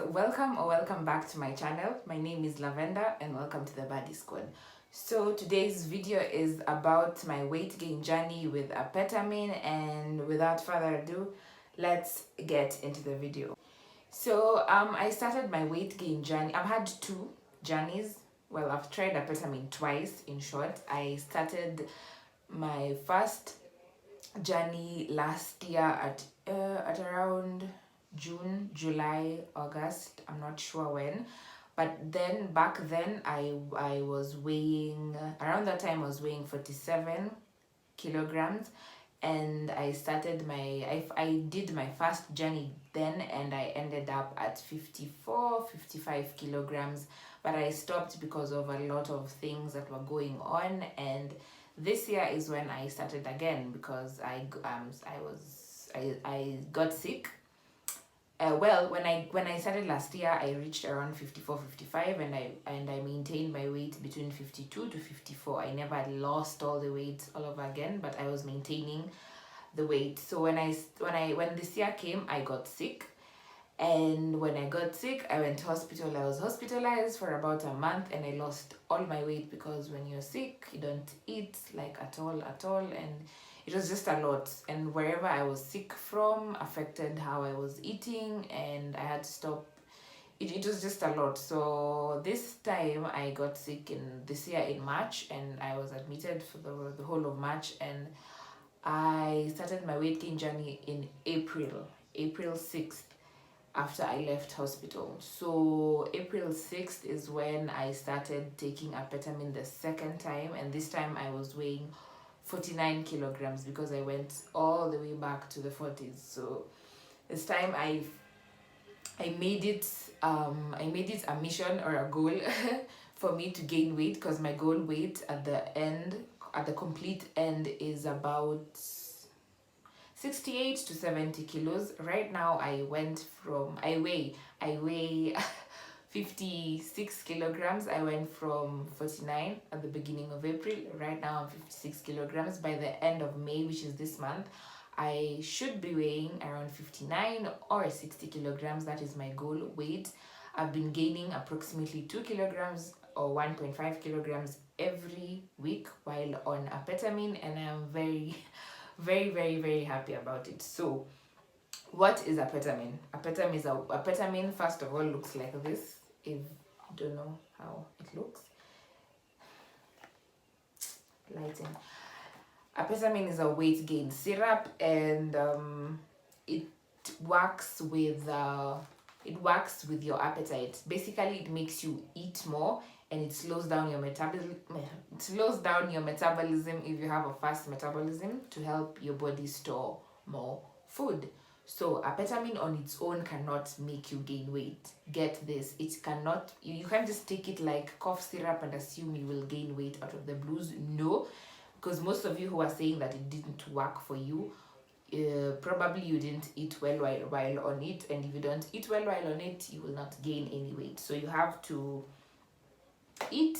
welcome or welcome back to my channel. My name is Lavender and welcome to the Baddie Squad. So today's video is about my weight gain journey with Apetamin, and without further ado, let's get into the video. So I started my weight gain journey. I've had two journeys. Well, I've tried Apetamin twice. In short, I started my first journey last year at around June, July, August, I'm not sure when, but then back then I was weighing, around that time I was weighing 47 kilograms, and I started I did my first journey then, and I ended up at 55 kilograms, but I stopped because of a lot of things that were going on. And this year is when I started again because I got sick. Well, when I started last year, I reached around 54, 55, and I maintained my weight between 52 to 54. I never lost all the weight all over again, but I was maintaining the weight. So when this year came, I got sick. And when I got sick, I went to hospital. I was hospitalized for about a month, and I lost all my weight because when you're sick, you don't eat like at all, and it was just a lot. And wherever I was sick from affected how I was eating, and I had to stop. It was just a lot. So this time I got sick this year in March, and I was admitted for the whole of March, and I started my weight gain journey in April 6th. After I left hospital. So April 6th is when I started taking Apetamin the second time, and this time I was weighing 49 kilograms because I went all the way back to the 40s. So this time I made it a mission or a goal for me to gain weight, because my goal weight at the complete end is about 68 to 70 kilos. Right now I weigh 56 kilograms. I went from 49 at the beginning of April. Right now I'm 56 kilograms. By the end of May, which is this month, I should be weighing around 59 or 60 kilograms. That is my goal weight. I've been gaining approximately 2 kilograms or 1.5 kilograms every week while on Apetamin, and I'm very very happy about it. So what is Apetamin? Apetamin first of all looks like this. If you don't know how it looks, lighting. Apetamin is a weight gain syrup, and it works with your appetite. Basically, it makes you eat more, and it slows down your metabolism. It slows down your metabolism if you have a fast metabolism, to help your body store more food. So Apetamin on its own cannot make you gain weight. Get this, it cannot. You can't just take it like cough syrup and assume you will gain weight out of the blues. No, because most of you who are saying that it didn't work for you, probably you didn't eat well while on it, and if you don't eat well while on it, you will not gain any weight. So you have to eat,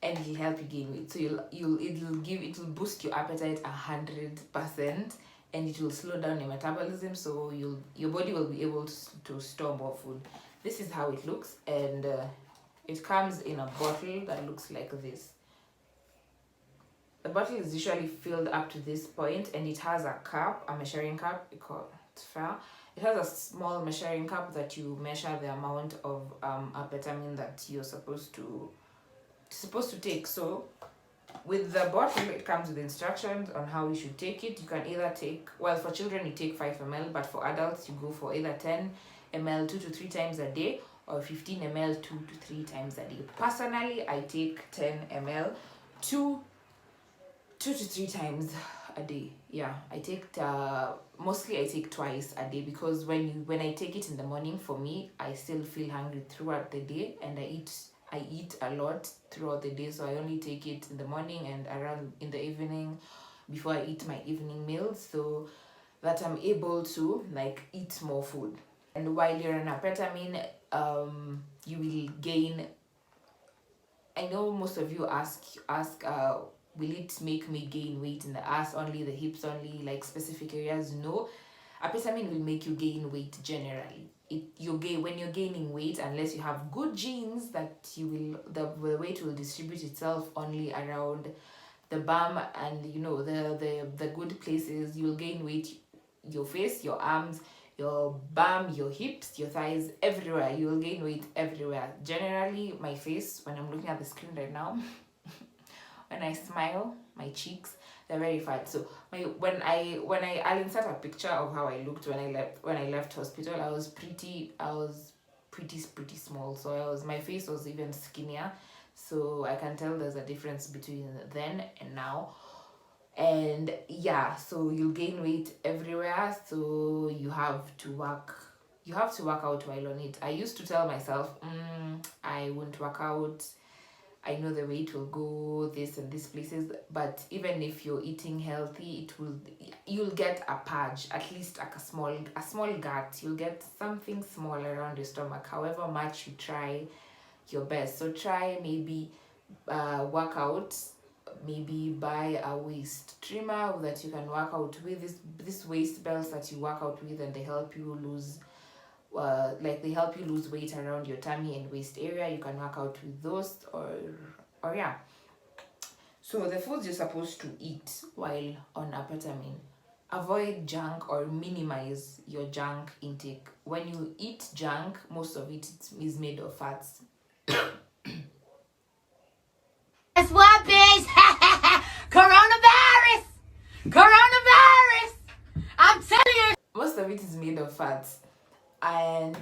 and it'll help you gain weight. So it will boost your appetite 100%, and it will slow down your metabolism, so your body will be able to store more food. This is how it looks, and it comes in a bottle that looks like this. The bottle is usually filled up to this point, and it has a cup, a measuring cup. It has a small measuring cup that you measure the amount of Apetamin that you're supposed to take. So with the bottle, it comes with instructions on how you should take it. You can either take, well, for children you take 5 ml, but for adults you go for either 10 ml 2 to 3 times a day, or 15 ml 2 to 3 times a day. Personally, I take 10 ml 2 to 3 times a day. Yeah, I take mostly I take twice a day, because when I take it in the morning, for me, I still feel hungry throughout the day, and I eat a lot throughout the day. So I only take it in the morning and around in the evening before I eat my evening meals, so that I'm able to like eat more food. And while you're on Apetamin, you will gain. I know most of you ask will it make me gain weight in the ass only, the hips only, like specific areas? No, Apetamin will make you gain weight generally. when you're gaining weight, unless you have good genes, that the weight will distribute itself only around the bum and the good places. You'll gain weight, your face, your arms, your bum, your hips, your thighs, everywhere. You'll gain weight everywhere. Generally, my face, when I'm looking at the screen right now, when I smile, my cheeks, they're very fat. So I'll insert a picture of how I looked when I left hospital. I was pretty small. So my face was even skinnier. So I can tell there's a difference between then and now. And yeah, so you'll gain weight everywhere. So you have to work out while on it. I used to tell myself, I won't work out, I know the weight will go this and these places. But even if you're eating healthy, you'll get a purge, at least like a small gut. You'll get something small around your stomach, however much you try your best. So try maybe work out, maybe buy a waist trimmer that you can work out with. This waist belts that you work out with, and they help you lose weight around your tummy and waist area. You can work out with those, or yeah. So the foods you're supposed to eat while on Apetamin: avoid junk or minimize your junk intake. When you eat junk, most of it is made of fats. Guess what, bitch? Coronavirus! Coronavirus! I'm telling you. Most of it is made of fats, and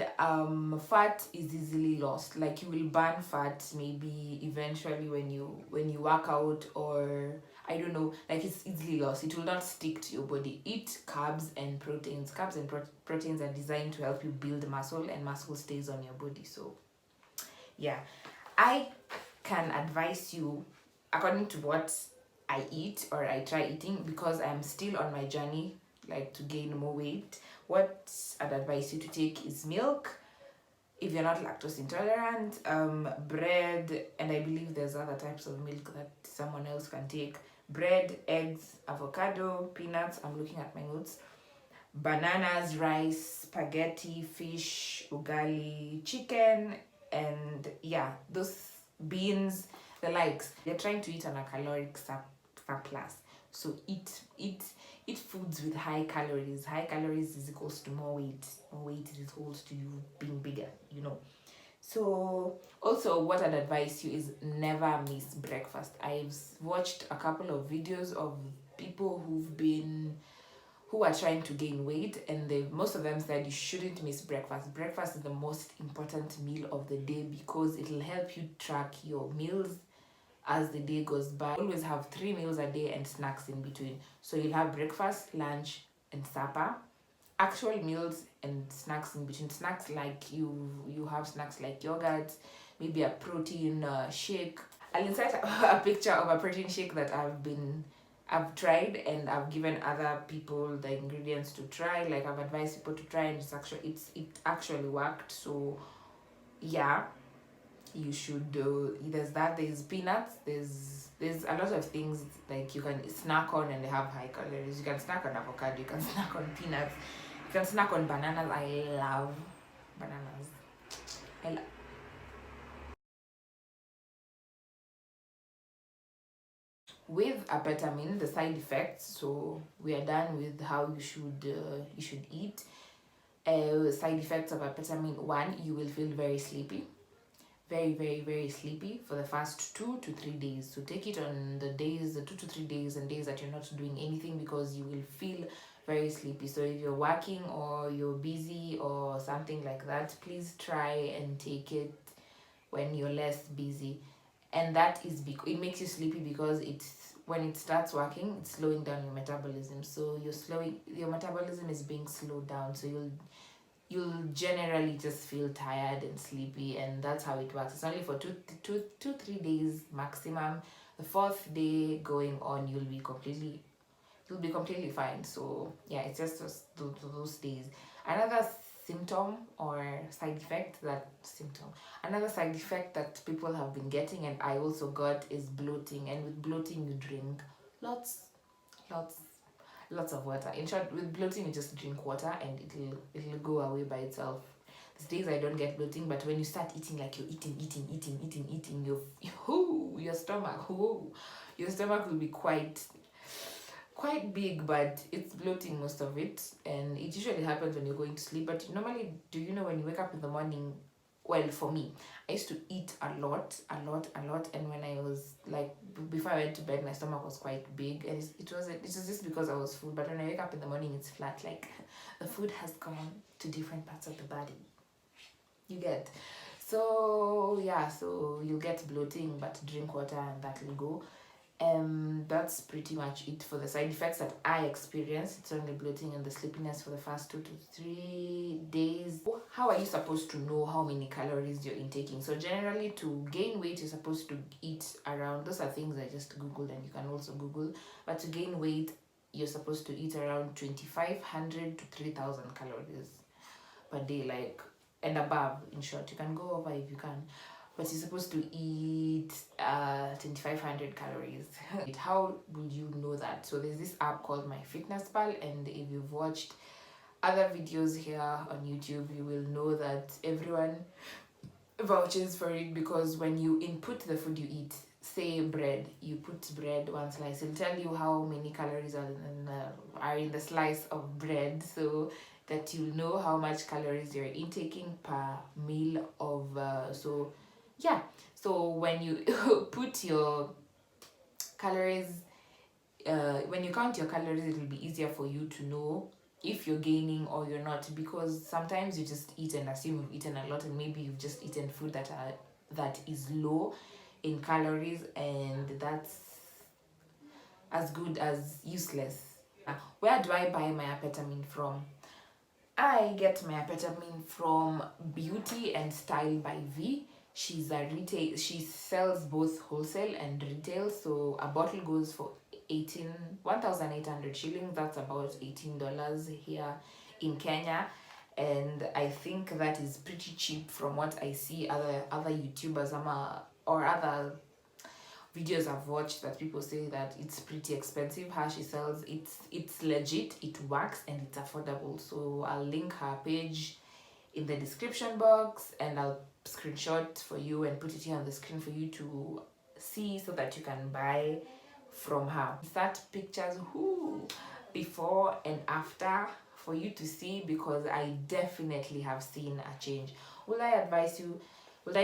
fat is easily lost. Like, you will burn fat maybe eventually when you work out, or I don't know, like, it's easily lost. It will not stick to your body. Eat carbs and proteins. Proteins are designed to help you build muscle, and muscle stays on your body. So yeah, I can advise you according to what I eat or I try eating, because I'm still on my journey, like, to gain more weight. What I'd advise you to take is milk, if you're not lactose intolerant, bread, and I believe there's other types of milk that someone else can take. Bread, eggs, avocado, peanuts, I'm looking at my notes, bananas, rice, spaghetti, fish, ugali, chicken, and yeah, those beans, the likes. They're trying to eat on a caloric surplus. So eat foods with high calories. High calories is equals to more weight. More weight is equals to you being bigger, So also, what I'd advise you is never miss breakfast. I've watched a couple of videos of people who are trying to gain weight, and most of them said you shouldn't miss breakfast. Breakfast is the most important meal of the day, because it'll help you track your meals as the day goes by. Always have 3 meals a day and snacks in between. So you'll have breakfast, lunch, and supper. Actual meals and snacks in between. Snacks, like you have snacks like yogurt, maybe a protein shake. I'll insert a picture of a protein shake that I've tried, and I've given other people the ingredients to try. Like, I've advised people to try, and it actually worked. So yeah, you should do. There's peanuts, there's a lot of things like you can snack on, and they have high calories. You can snack on avocado, you can snack on peanuts, you can snack on bananas. I love bananas. With Apetamin, the side effects. So we are done with how you should eat. Side effects of Apetamin: 1, you will feel very sleepy, very, very, very sleepy for the first 2 to 3 days. So take it on the 2 to 3 days and days that you're not doing anything, because you will feel very sleepy. So if you're working or you're busy or something like that, please try and take it when you're less busy. And that is because it makes you sleepy, because when it starts working, it's slowing down your metabolism. So your metabolism is being slowed down. So you'll generally just feel tired and sleepy, and that's how it works. It's only for 3 days maximum. The 4th day going on, you'll be completely fine. So yeah, it's just those days. Another side effect that people have been getting, and I also got, is bloating. And with bloating, you drink lots of water. In short, with bloating, you just drink water, and it'll go away by itself. days I don't get bloating, but when you start eating, like you're eating, your stomach, your stomach will be quite big, but it's bloating most of it, and it usually happens when you're going to sleep. But normally, do you know when you wake up in the morning? Well, for me, I used to eat a lot, and when I was like before I went to bed, my stomach was quite big, and it was just because I was full. But when I wake up in the morning, it's flat, like the food has gone to different parts of the body. You get. So yeah, so you'll get bloating, but drink water and that will go. That's pretty much it for the side effects that I experienced. It's only bloating and the sleepiness for the first 2 to 3 days. How are you supposed to know how many calories you're intaking? So generally, to gain weight, you're supposed to eat around, those are things I just googled, and you can also google, but to gain weight, you're supposed to eat around 2,500 to 3,000 calories per day, like, and above. In short, you can go over if you can, but you're supposed to eat 2,500 calories. How would you know that? So there's this app called MyFitnessPal, and if you've watched other videos here on YouTube, you will know that everyone vouches for it, because when you input the food you eat, say bread, you put bread, one slice, it'll tell you how many calories are in the slice of bread, so that you'll know how much calories you're intaking per meal of so yeah, so when you put your calories, when you count your calories, it will be easier for you to know if you're gaining or you're not, because sometimes you just eat and assume you've eaten a lot, and maybe you've just eaten food that is low in calories, and that's as good as useless. Where do I buy my Apetamin from? I get my Apetamin from Beauty and Style by V. She's a retail. She sells both wholesale and retail. So a bottle goes for 1,800 shillings. That's about $18 here in Kenya, and I think that is pretty cheap from what I see other YouTubers or other videos I've watched, that people say that it's pretty expensive. How she sells it's legit, it works, and it's affordable. So I'll link her page in the description box, and I'll screenshot for you and put it here on the screen for you to see, so that you can buy from her. Start pictures before and after for you to see, because I definitely have seen a change. Would I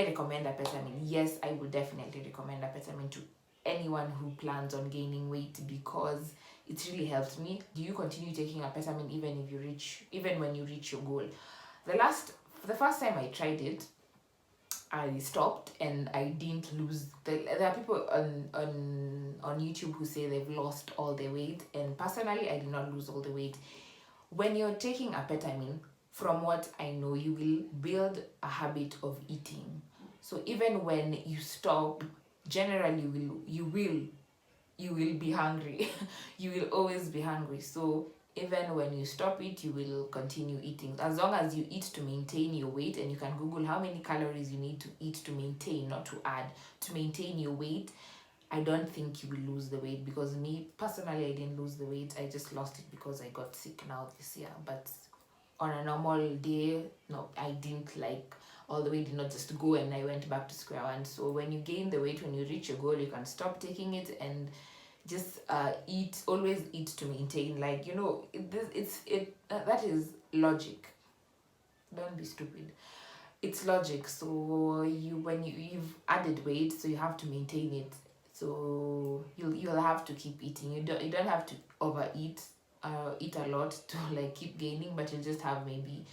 recommend Apetamin? Yes, I would definitely recommend Apetamin to anyone who plans on gaining weight, because it's really helped me. Do you continue taking Apetamin even when you reach your goal? The first time I tried it, I stopped and I didn't lose. There are people on YouTube who say they've lost all their weight, and personally, I did not lose all the weight. When you're taking Apetamin, from what I know, you will build a habit of eating. So even when you stop, generally you will be hungry. You will always be hungry. So even when you stop it, you will continue eating, as long as you eat to maintain your weight. And you can google how many calories you need to eat to maintain, not to add, to maintain your weight. I don't think you will lose the weight, because me personally, I didn't lose the weight. I just lost it because I got sick now this year. But on a normal day, no, I didn't, like, all the weight did not just go and I went back to square one. So when you gain the weight, when you reach your goal, you can stop taking it and just always eat to maintain. Like, that is logic. Don't be stupid. It's logic. So when you've added weight, so you have to maintain it. So you'll have to keep eating. You don't have to overeat, eat a lot to like keep gaining, but you'll just have maybe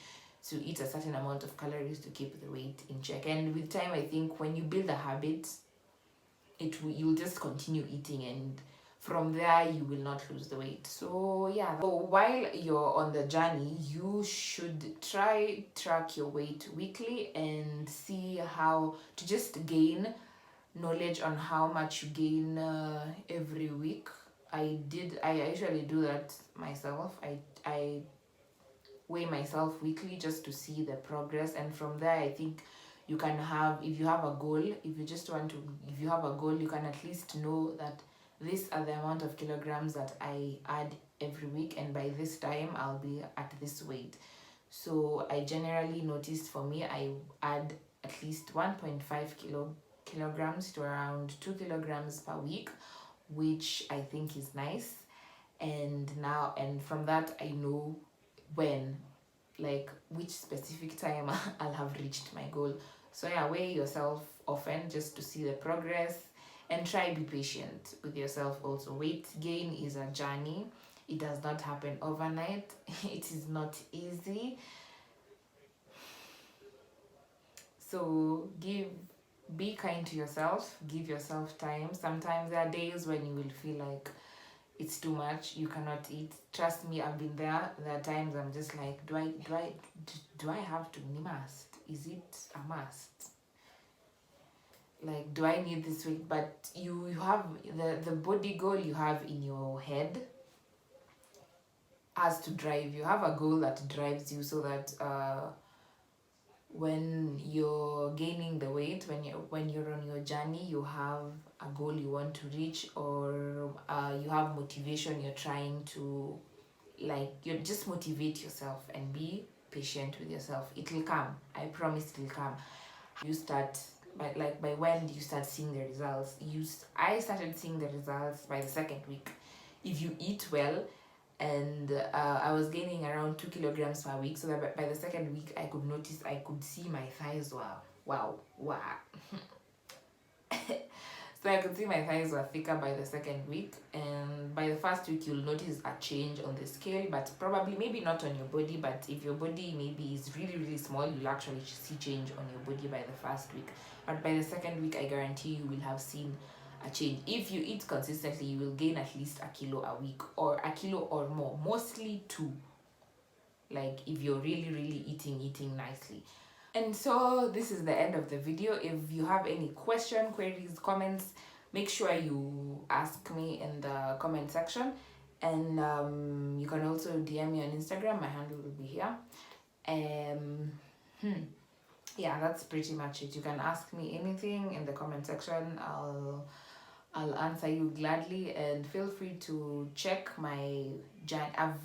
to eat a certain amount of calories to keep the weight in check. And with time, I think when you build a habit, you'll just continue eating, and from there you will not lose the weight. So yeah, so while you're on the journey, you should track your weight weekly and see how to just gain knowledge on how much you gain every week. I usually do that myself. I weigh myself weekly just to see the progress, and from there I think you can have, if you have a goal, if you have a goal, you can at least know that these are the amount of kilograms that I add every week, and by this time I'll be at this weight. So I generally noticed, for me, I add at least 1.5 kilograms to around 2 kilograms per week, which I think is nice. And from that, I know when, like, which specific time I'll have reached my goal. So yeah, weigh yourself often just to see the progress, and try be patient with yourself also. Weight gain is a journey. It does not happen overnight. It is not easy. So be kind to yourself, give yourself time. Sometimes there are days when you will feel like it's too much, you cannot eat. Trust me, I've been there. There are times I'm just like, do I have to? Must? Is it a must? Like, do I need this weight? But you have the body goal you have in your head has to drive. You have a goal that drives you, so that when you're gaining the weight, when you're on your journey, you have a goal you want to reach, or you have motivation you're trying to, like, you just motivate yourself and be patient with yourself. It will come. I promise it will come. You start by when do you start seeing the results? I started seeing the results by the second week. If you eat well, and I was gaining around 2 kilograms per week, so that by the second week I could see my thighs were wow. So I could see my thighs were thicker by the second week, and by the first week you'll notice a change on the scale, but probably maybe not on your body. But if your body maybe is really, really small, you'll actually see change on your body by the first week. But by the second week, I guarantee you will have seen a change. If you eat consistently, you will gain at least a kilo a week, or a kilo or more, mostly 2, like if you're really, really eating nicely. And so this is the end of the video. If you have any queries, comments, make sure you ask me in the comment section. And you can also DM me on Instagram. My handle will be here. Yeah, that's pretty much it. You can ask me anything in the comment section. I'll answer you gladly, and feel free to check my journey. I've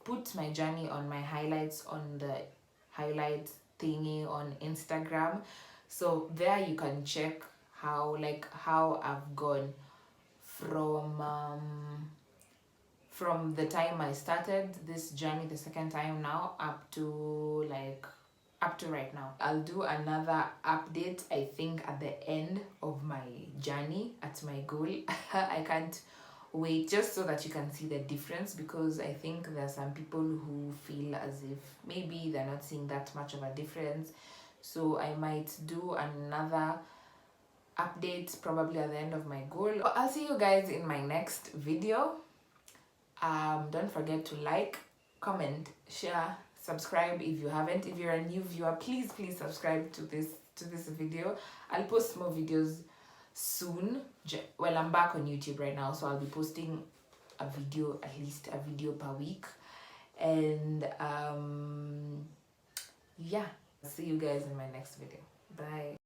put my journey on my highlights, on the highlights thingy on Instagram, so there you can check how I've gone from the time I started this journey the second time now up to right now. I'll do another update, I think, at the end of my journey at my goal. I can't wait, just so that you can see the difference, because I think there are some people who feel as if maybe they're not seeing that much of a difference. So I might do another update probably at the end of my goal. I'll see you guys in my next video. Don't forget to like, comment, share, subscribe if you haven't. If you're a new viewer, please subscribe to this video. I'll post more videos soon. Well, I'm back on YouTube right now, so I'll be posting at least a video per week. And yeah, see you guys in my next video. Bye.